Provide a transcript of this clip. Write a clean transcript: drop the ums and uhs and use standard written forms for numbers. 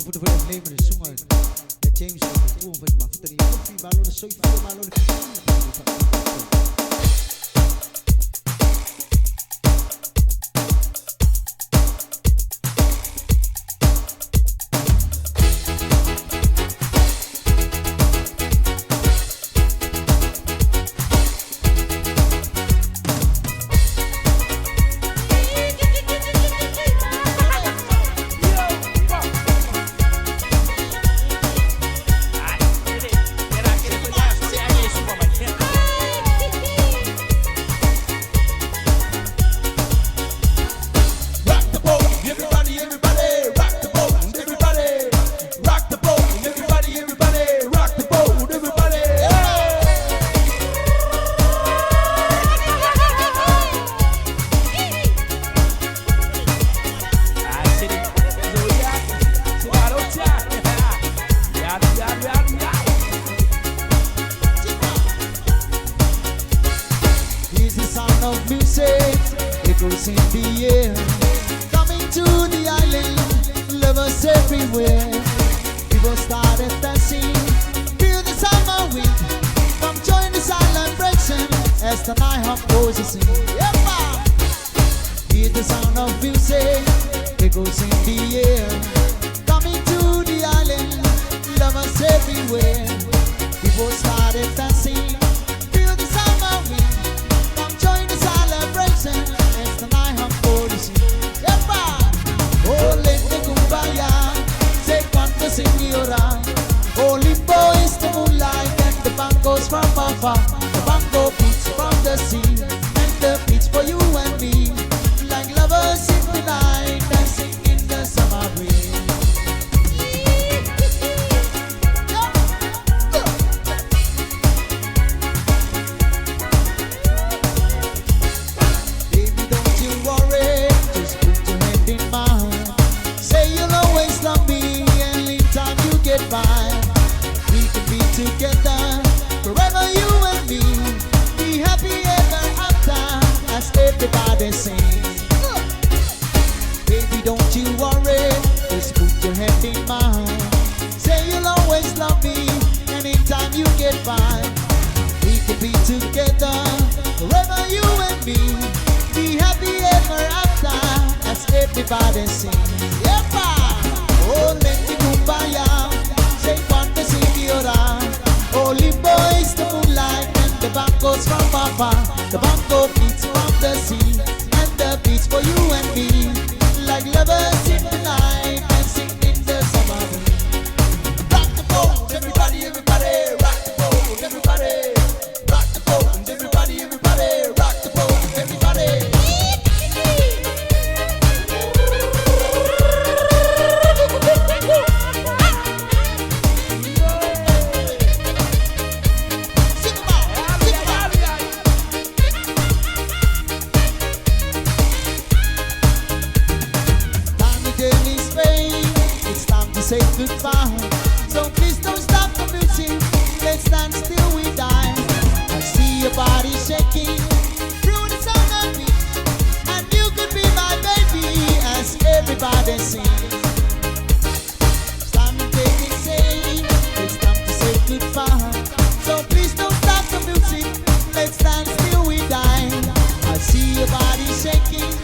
maar voor de leven de zongen. De James de toon van maar voor de koffie maar lo de soy voor maar lo de in the air, coming to the island, lovers everywhere. People started dancing, feel the summer wind. Come join the celebration as the NightHawk goes to sing. Hear the sound of music, it goes in the air, coming to the island, lovers everywhere. People started dancing, feel the summer wind. Come join the celebration. Only boys the moonlight and the bangos from afar. The bango beats from the sea and the beats for you and me. Like lovers in the night dancing in the summer breeze. Baby, don't you worry, just put your hand in mine. Say you'll always love me anytime you get by. We can be together forever, you and me. Be happy ever after, as everybody sings. Baby, don't you worry, just put your hand in mine. Say you'll always love me anytime you get by. We can be together forever, you and me. Be happy ever after, as everybody sings. Oh, let me kumbaya, say cuánto señora. Only boys the moonlight and the bangos from afar. The bango beats from the sea and the beats for you and me. Like lovers in the night dancing in the summer wind. Rock the boat, everybody, everybody. Rock the boat, everybody. Rock the boat, everybody, everybody. Rock the boat, everybody. Say goodbye, so please don't stop the music. Let's dance till we die. I see your body shaking through the summer beat, and you could be my baby as everybody sings. It's time to take it safe. It's time to say goodbye. So please don't stop the music. Let's dance till we die. I see your body shaking